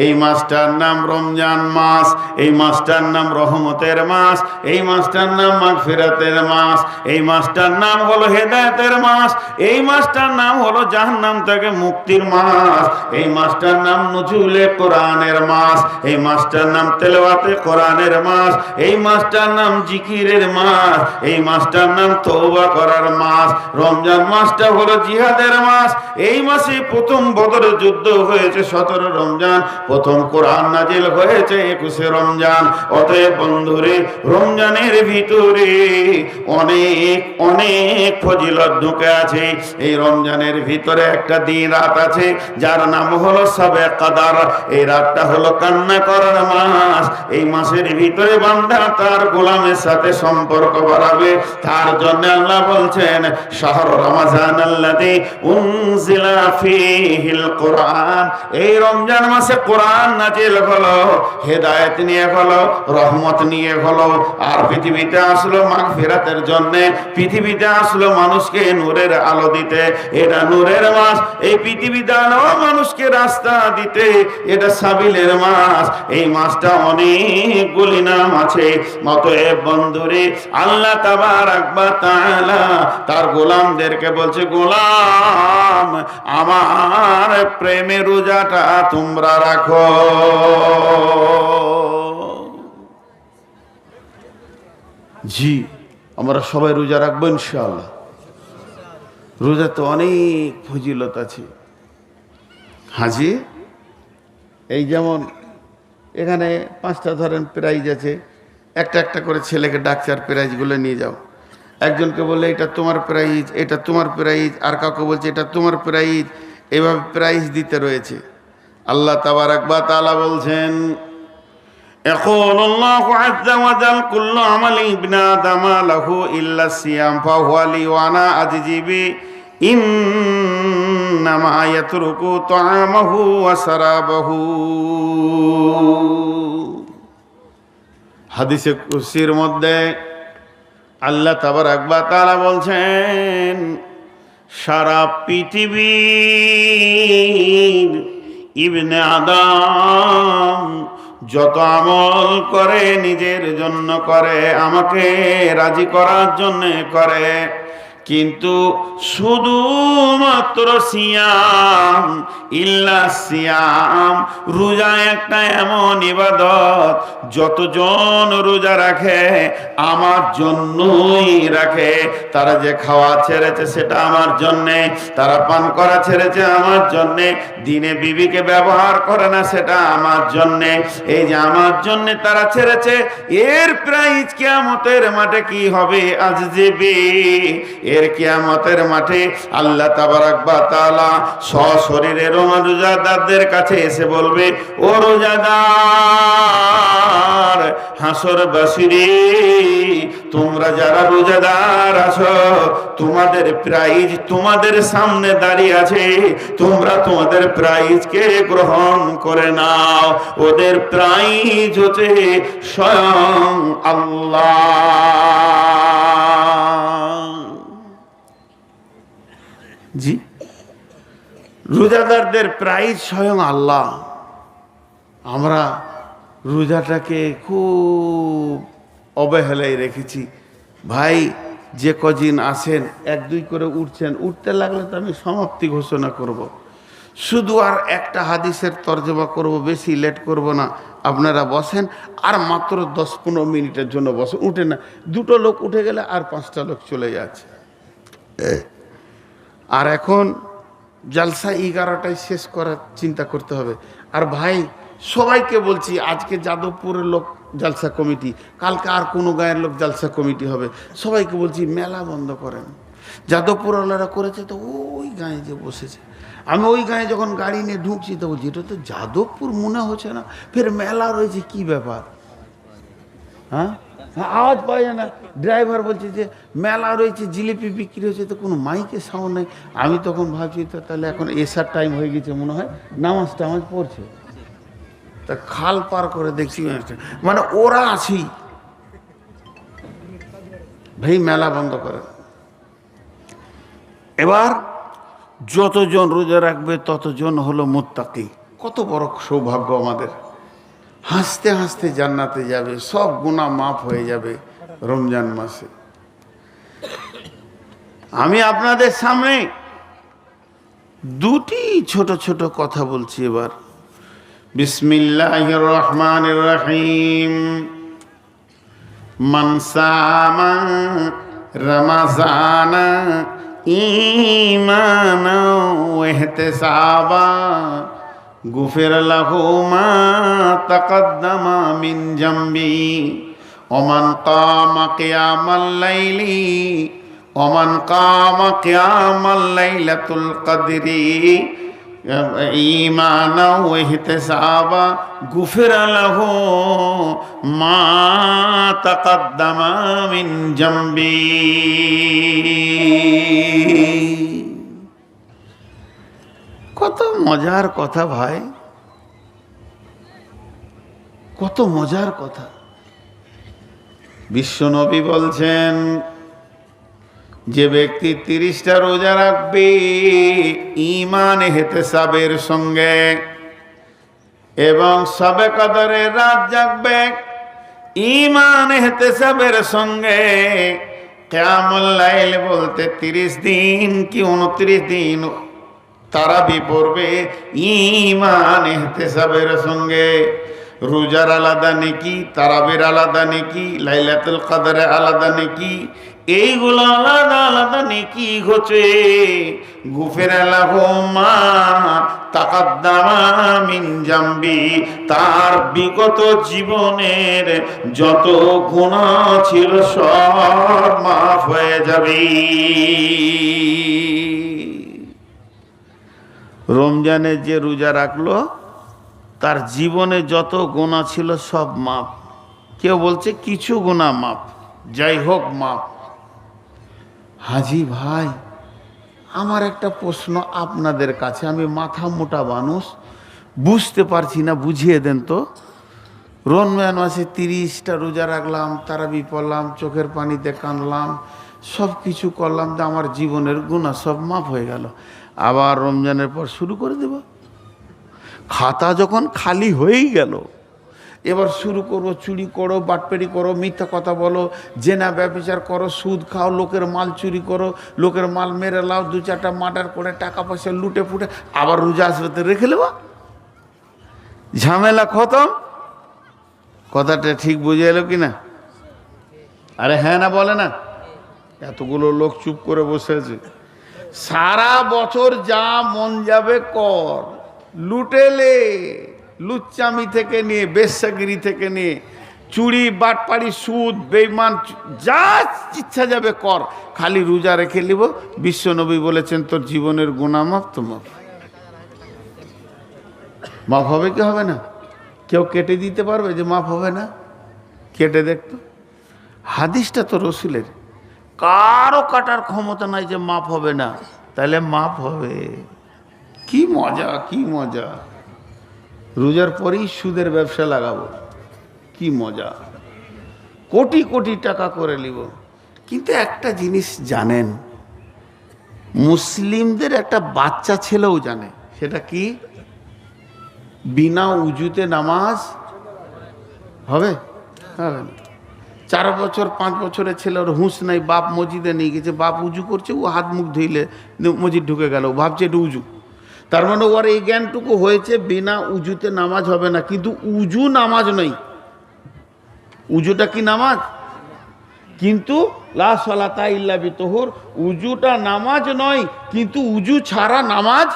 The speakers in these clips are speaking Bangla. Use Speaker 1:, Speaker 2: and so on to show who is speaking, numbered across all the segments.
Speaker 1: এই মাসটার নাম রমজান মাস, এই মাসটার নাম রহমতের মাস, এই মাসটার নাম মাগফিরাতের মাস, এই মাসটার নাম হলো হেদায়েতের মাস, এই মাসটার নাম হলো জাহান্নাম থেকে মুক্তির মাস, এই মাসটার নাম নুজুলে কোরআনের মাস, এই মাসটার নাম তেলাওয়াতে কোরআনের মাস, এই মাসটার নাম জিকিরের মাস, এই মাসটার নাম তওবা করার মাস। রমজান মাসটা হলো জিহাদের মাস। এই মাসে প্রথম বদরের যুদ্ধ হয়েছে 17 রমজান, প্রথম কোরআন নাজিল হয়েছে 21 রমজান। অতএব বন্ধুরে, রমজানের ভিতরে অনেক অনেক ফজিলত ঢুকে আছে। এই রমজানের ভিতরে একটা দিন রাত আছে যার নাম হলো শবে কদর। এই রাতটা হলো কান্না করার মাস। এই মাসের ভিতরে বান্দা তার গোলামের সাথে সম্পর্ক বাড়াবে। তার জন্য আল্লাহ বলছেন, শাহর রমজান আল্লাযী উনজিলা ফীহিল কোরআন। এই রমজান মাসে কোরআন নাজিল হলো, হেদায়েত নিয়ে হলো, রহমত নিয়ে হলো। আর পৃথিবীতে আসলো মাগফিরাতের জন্য, পৃথিবীতে আসলো মানুষকে নূরের আলো দিতে। এটা নূরের মাস। এই পৃথিবীতে আলো মানুষকে রাস্তা দিতে, এটা সাবিলের মাস। এই মাসটা অনেকগুলি নাম আছে। অতএব বন্ধুরে, আল্লাহ তাবারাক ওয়া তাআলা তার গোলামদেরকে বলছে, গোলাম আমার প্রেমে রোজাটা তোমরা রাখো। জি, আমরা সবাই রোজা রাখবো ইনশাআল্লাহ। রোজা তো অনেক ফজিলত আছে হাজি। এই যেমন এখানে 5টা ধরেন প্রাইজ আছে, একটা একটা করে ছেলেকে ডাকচার প্রাইজগুলো নিয়ে যাও। একজনকে বললে এটা তোমার প্রাইজ, এটা তোমার প্রাইজ, আর কাউকে বলছে এটা তোমার প্রাইজ। এভাবে প্রাইজ দিতে রয়েছে। আল্লাহ তাবারাক ওয়া তাআলা বলছেন, ইয়াকুলুল্লাহু আযজা ওয়া জাল কুল্লু আমালি ইবনি আদম লাহু ইল্লা সিয়াম ফাহুয়া লি ওয়া আনা আজজি বি ইন্নামা ইয়াতরুকু তাআমাহু ওয়া সারাবাহু। হাদিসে কুরসির মধ্যে আল্লাহ তাবারাক ওয়া তাআলা বলছেন, সারা পৃথিবীর ইবনে আদম যত আমল করে নিজের জন্য করে, আমাকে রাজি করার জন্য করে, কিন্তু শুধুমাত্র সিয়াম, ইল্লা সিয়াম, রোজা একটা এমন ইবাদত যতজন রোজা রাখে আমার জন্যই রাখে। তারা যে খাওয়া ছেড়েছে সেটা আমার জন্যে, তারা পান করা ছেড়েছে আমার জন্যে, দিনে বিবিকে ব্যবহার করে না সেটা আমার জন্যে। এই যে আমার জন্যে তারা ছেড়েছে, এর প্রাইজ কিয়ামতের মাঠে কি হবে? আজজিবি, এর কিয়ামতের মাঠে আল্লাহ তাবারাক ওয়া তাআলা সশরীরে রোজাদারদের কাছে এসে বলবে, ও রোজাদার হাসরবাসীরে, তোমরা যারা রোজাদার আছো, তোমাদের প্রাইজ তোমাদের সামনে দাঁড়িয়ে আছে, তোমরা তোমাদের প্রাইজকে গ্রহণ করে নাও। ওদের প্রাইজ হচ্ছে স্বয়ং আল্লাহ। জি, রোজাদারদের প্রাইজ স্বয়ং আল্লাহ। আমরা রোজাটাকে খুব অবহেলায় রেখেছি। ভাই, যে কদিন আসেন 1-2 করে উঠছেন, উঠতে লাগলে তো আমি সমাপ্তি ঘোষণা করব। শুধু আর একটা হাদিসের তর্জমা করব, বেশি লেট করব না। আপনারা বসেন, আর মাত্র 10-15 মিনিটের জন্য বসেন, উঠে না। 2টো লোক উঠে গেলে আর 5টা লোক চলে যাচ্ছে। আর এখন জালসা 11টায় শেষ করার চিন্তা করতে হবে। আর ভাই, সবাইকে বলছি, আজকে যাদবপুরের লোক জালসা কমিটি, কালকে আর কোনো গায়ের লোক জালসা কমিটি হবে। সবাইকে বলছি মেলা বন্ধ করেন। যাদবপুরওয়ালারা করেছে তো ওই গায়ে যে বসেছে। আমি ওই গায়ে যখন গাড়ি নিয়ে ঢুকছি তো বলছি এটা তো যাদবপুর মনে হচ্ছে না, ফের মেলা রয়েছে, কি ব্যাপার? হ্যাঁ, আওয়াজ পাওয়া যায় না। ড্রাইভার বলছে যে মেলা রয়েছে, জিলিপি বিক্রি হচ্ছে, তো কোনো মাইকে সাউন্ড নেই। আমি তখন ভাবছি তো তাহলে এখন এসার টাইম হয়ে গেছে মনে হয়, নামাজ টামাজ পড়ছে। তা খাল পার করে দেখছি, মানে ওরা আছি। ভাই, মেলা বন্ধ করে। এবার যতজন রোজা রাখবে ততজন হলো মুত্তাকি। কত বড় সৌভাগ্য আমাদের। হাসতে হাসতে জান্নাতে যাবে, সব গুনাহ মাফ হয়ে যাবে রমজান মাসে। আমি আপনাদের সামনে দুটি ছোট ছোট কথা বলছি এবার। বিসমিল্লাহির রহমানির রহিম। মান সামা রমাজানা ঈমানা ওয়া ইহতিসাবা গুফির লাহু মা তাকাদ্দামা মিন জামবি ওমান কামা কিয়ামাল লাইলি ওমান কামা কিয়ামাল লাইলাতুল কদরি ঈমানা ওয়া ইহতিসাবা গুফির লাহু মা তাকাদ্দামা মিন জামবি। কত মজার কথা ভাই, কত মজার কথা। বিশ্বনবী বলছেন, যে ব্যক্তি 30টা রোজা রাখবে ঈমান ইহতিসাবের সঙ্গে এবং শবে কদরের রাত জাগবে ঈমান ইহতিসাবের সঙ্গে, কিয়ামুল লাইল বলতে 30 দিন কি 29 দিন তারাবি পড়বে ঈমান ইহতিসাবের সঙ্গে। রোজার আলাদা নেকি, তারাবির আলাদা নেকি, লাইলাতুল কদরের আলাদা নেকি, এইগুলো আলাদা আলাদা নেকি হচ্ছে। গুফির লাহু মা তাকাদ্দামা মিন জামবি, তার বিগত জীবনের যত গুনাহ ছিল সব মাফ হয়ে যাবে। রমজানে যে রোজা রাখলো তার জীবনে যত গুনাহ ছিল সব মাপ। কেউ বলছে কিছু গুনাহ মাপ, যাই হোক মাপ। হাজি ভাই, আমার একটা প্রশ্ন আপনাদের কাছে, আমি মাথা মোটা মানুষ, বুঝতে পারছি না, বুঝিয়ে দেন তো। রমজান মাসে 30টা রোজা রাখলাম, তারাবি পড়লাম, চোখের পানিতে কাঁদলাম, সব কিছু করলাম, যে আমার জীবনের গুনাহ সব মাফ হয়ে গেল। আবার রমজানের পর শুরু করে দেব। খাতা যখন খালি হয়েই গেল, এবার শুরু করবো চুরি করো, বাটপারি করো, মিথ্যা কথা বলো, জেনা ব্যভিচার করো, সুদ খাও, লোকের মাল চুরি করো, লোকের মাল মেরে লাও, 2-4টা মার্ডার করে টাকা পয়সা লুটে ফুটে আবার রোজা আসবে রেখে নেবা, ঝামেলা খতম। কথাটা ঠিক বুঝে এলো কি না? আরে হ্যাঁ না বলে না? এতগুলো লোক চুপ করে বসে আছে। সারা বছর যা মন যাবে কর, লুটেলে, লুচ্চামি থেকে নিয়ে, বেশ্যাগিরি থেকে নিয়ে, চুরি, বাটপাড়ি, সুদ, বেঈমান, যা ইচ্ছা যাবে কর, খালি রোজা রেখে নিব। বিশ্বনবী বলেছেন তোর জীবনের গুনাহ মাফ। তো মাফ মাফ হবে কি হবে না? কেউ কেটে দিতে পারবে যে মাফ হবে না? কেটে দেখতো। হাদিসটা তো রসুলের, কারো কাটার ক্ষমতা নাই যে মাফ হবে না। তাহলে মাফ হবে। কি মজা, কি মজা। রোজার পরেই সুদের ব্যবসা লাগাবো, কি মজা। কোটি কোটি টাকা করে নিব। কিন্তু একটা জিনিস জানেন, মুসলিমদের একটা বাচ্চা ছেলেও জানে, সেটা কি? বিনা উজুতে নামাজ হবে? হবে না। 4 বছর 5 বছরের ছেলে, ওর হুঁশ নাই, বাপ মসজিদে নিয়ে গেছে, বাপ উজু করছে, ও হাত মুখ ধুইলে মসজিদ ঢুকে গেল, ভাবছে এটা উজু। তার মানে ওর এই জ্ঞানটুকু হয়েছে বিনা উজুতে নামাজ হবে না। কিন্তু উজু নামাজ নয়। উজুটা কি নামাজ? কিন্তু লা সালাতা ইল্লা বিতহুর, উজুটা নামাজ নয়, কিন্তু উজু ছাড়া নামাজ।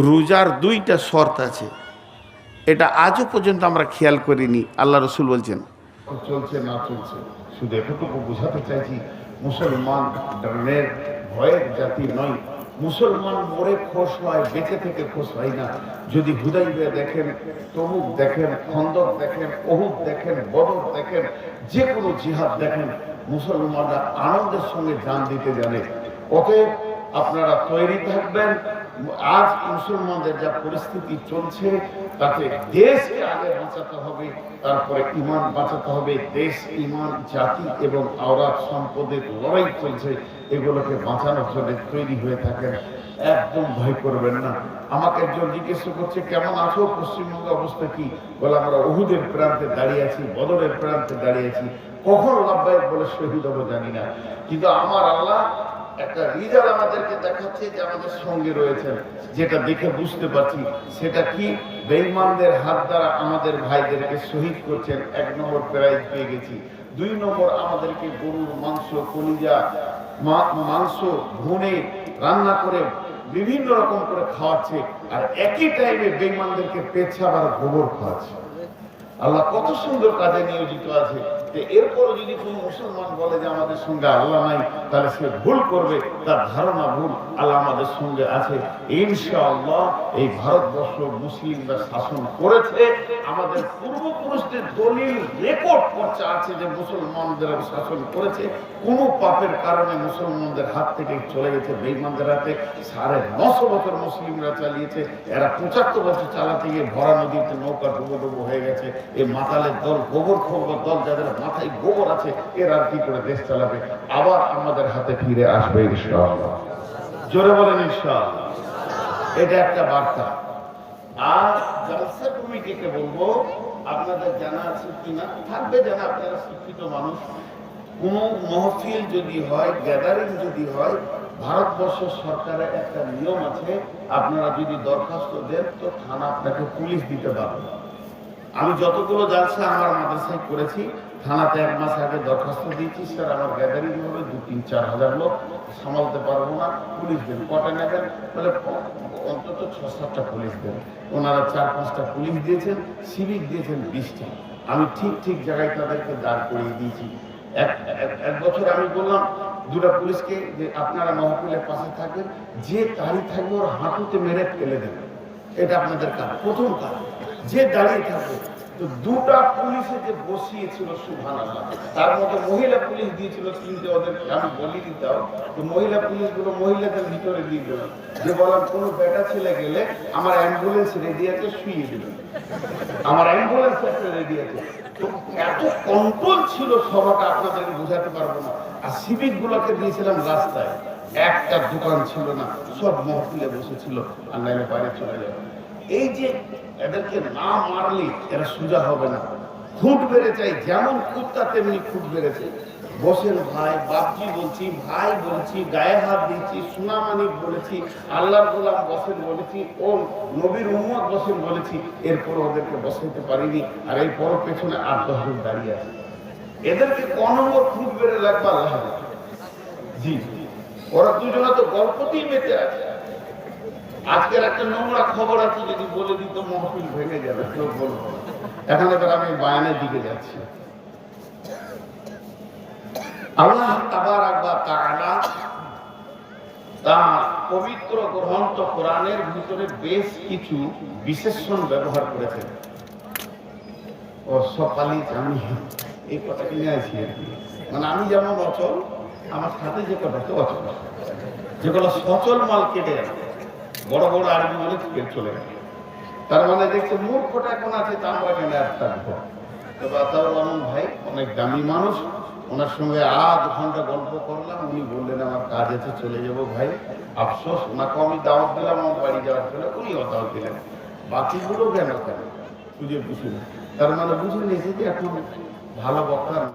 Speaker 1: রোজার 2টা শর্ত আছে, এটা আজও পর্যন্ত আমরা খেয়াল করিনি। আল্লাহ রসুল বলছেন, চলছে না চলছে, শুধু এতটুকু বোঝাতে চাইছি, মুসলমান ধর্মের ভয়ের জাতি নয়। মুসলমান মরে খোশ হয়, বেঁচে থেকে খোশ হয় না। যদি হুদাইবিয়া দেখেন, তবুক দেখেন, খন্দক দেখেন, ওহুদ দেখেন, বদর দেখেন, যে কোনো জিহাদ দেখেন, মুসলমানরা আনন্দের সঙ্গে জান দিতে জানে। অতএব আপনারা তৈরি থাকবেন। আজ মুসলমানদের যা পরিস্থিতি চলছে, তাতে দেশকে আগে বাঁচাতে হবে, তারপরে ঈমান বাঁচাতে হবে। দেশ, ঈমান, জাতি এবং আওরাত সম্পদের লড়াই চলছে, এগুলোকে বাঁচানোর জন্য তৈরি হয়ে থাকেন। একদম ভয় করবেন না। আমাকে একজন জিজ্ঞেস করছে কেমন আছো, পশ্চিমবঙ্গের অবস্থা কি? বলে আমরা উহুদের প্রান্তে দাঁড়িয়ে আছি, বদরের প্রান্তে দাঁড়িয়ে আছি। কখন লাব্বাইক বলে শহীদ হবো জানি না, কিন্তু আমার আল্লাহ একটা রিজাল্ট আমাদেরকে দেখাচ্ছে যে আমাদের সঙ্গে রয়েছেন। যেটা দেখে বুঝতে পারছি সেটা কি, বেঈমানদের হাত দ্বারা আমাদের ভাইদেরকে শহীদ করছেন। 1 নম্বর প্রাইজ পেয়ে গেছি। 2 নম্বর আমাদেরকে গরুর মাংস, কলিজা মাংস ভুনে রান্না করে বিভিন্ন রকম করে খাওয়াচ্ছে, আর একই টাইমে বেঈমানদেরকে পেচ্ছাব আর গোবর খাওয়াচ্ছে। আল্লাহ কত সুন্দর কাজে নিয়োজিত আছে। এরপরও যদি কোন মুসলমান বলে যে আমাদের সঙ্গে আল্লাহ নাই, তাহলে সে ভুল করবে, তার ধারণা ভুল। আল্লাহ আমাদের সঙ্গে আছে ইনশাআল্লাহ। এই ভারতবর্ষ মুসলিমরা শাসন করেছে, আমাদের পূর্বপুরুষদের দলিল রেকর্ড করছে আছে যে মুসলমানদের শাসন করেছে। কোনো পাপের কারণে মুসলমানদের হাত থেকে চলে গেছে বেঈমানদের হাতে। 950 বছর মুসলিমরা চালিয়েছে, এরা 75 বছর চালাতে গিয়ে ভরা নদীতে নৌকা ডুবো হয়ে গেছে। এই মাতালের দল, গোবর খোর দল, যাদের মাথায় গোবর আছে, এর আর কি করে দেশ চালাবে? আবার আমাদের হাতে ফিরে আসবে ইনশাআল্লাহ। জোরে বলেন ইনশাআল্লাহ। এটা একটা বার্তা। আর জালসা কমিটিকে বলবো, আপনাদের জানা আছে কিনা, থাকবে জানা, আপনারা শিক্ষিত মানুষ, কোন মহফিল যদি হয়, গ্যাদারিং যদি হয়, ভারতবর্ষ সরকারের একটা নিয়ম আছে, আপনারা যদি দরখাস্ত দেন তো থানা আপনাকে পুলিশ দিতে পারবে। আমি যতগুলো জালসা আমার মাদ্রাসায় করেছি, থানাতে 1 মাস আগে দরখাস্ত দিয়েছি, স্যার আমার গ্যাদারিং হবে 2-3-4 হাজার লোক, সামালতে পারবো না, পুলিশ দেন। কটা নেবেন? বলে অন্তত 6-7টা পুলিশ দেন। ওনারা 4-5টা পুলিশ দিয়েছেন, সিভিক দিয়েছেন 20টা। আমি ঠিক জায়গায় তাদেরকে দাঁড় করিয়ে দিয়েছি। এক বছর আমি বললাম 2টা পুলিশকে যে আপনারা মহফিলের পাশে থাকবেন, যে দাঁড়িয়ে থাকবে ওর হাঁটুতে মেরে ফেলে দেবেন। এটা আপনাদের কাজ, প্রথম কাজ। যে দাঁড়িয়ে থাকবে, তো 2টা পুলিশে যে বসিয়েছিল সুবহানাল্লাহ, তার মধ্যে মহিলা পুলিশ দিয়েছিল 3টে, ওদেরকে আমি বলি দিতাম। তো মহিলা পুলিশগুলো মহিলাদের ভিতরে দিয়ে দিল, যে বললাম কোনো বেটা ছেলে গেলে আমার অ্যাম্বুলেন্স রেডি আছে, শুয়ে দিবেন। আমার অ্যাম্বুলেন্স একটা রেডি আছে। তো এত কন্ট্রোল ছিল সভাটা, আপনাদেরকে বোঝাতে পারবো না। আর সিভিক গুলোকে দিয়েছিলাম রাস্তায়, একটা দোকান ছিল না, সব মহফিলে বসেছিল, আর নাইলে বাইরে চলে যাবে। এই যে এদেরকে না মারলে এরা সোজা হবে না, খুঁট বেড়ে চাই, যেমন কুত্তা তেমনি খুঁট বেড়েছে। বসেন ভাই, বাপজি বলছি, ভাই বলছি, গায়ে হাত দিচ্ছি, সুনামানিক বলেছি, আল্লাহর গোলাম বসেন বলেছি, ও নবীর উম্মত বসেন বলেছি, এরপর ওদেরকে বসাইতে পারিনি। আর এই পর পেছনে 8-10 জন দাঁড়িয়ে আছে। এদেরকে কোন নম্বর খুঁট বেড়ে লাগবে আল্লাহ জানে। জি, ওরা দুজনে তো গল্পতেই মেতে আছে। আজকের একটা নোংরা খবর আছে, যদি বলে দিত মহফিল ভেঙে যাবে, কেউ বলবো। এখন এবার আমি বায়ানের দিকে যাচ্ছি। আল্লাহ তাবারাক ওয়া তাআলা তার পবিত্র গ্রন্থ কোরআনের ভিতরে বেশ কিছু বিশেষণ ব্যবহার করেছেন। ও সকালে আমি এই কথাটি নিয়ে আসি, মানে আমি যেমন অচল, আমার সাথে যে কথাটা অচল, যেগুলো সচল মাল কেটে যাবে, বড় বড় আরবি বলে চলে গেল। তার মানে দেখছে মূর্খটা এখন আছে, তা আমরা কেন আর থাকবো। তো বাতাবর রহমান ভাই অনেক দামি মানুষ, ওনার সঙ্গে 8 ঘন্টা গল্প করলাম। উনি বললেন আমার কাজ আছে, চলে যাবো ভাই। আফসোস, ওনাকে আমি দাওয়াত দিলাম আমার বাড়ি যাওয়ার জন্য, উনিও দাওয়াত দিলেন। বাকিগুলো কেন বুঝে বুঝি না। তার মানে বুঝে নিয়েছে যে এখন ভালো বক্তা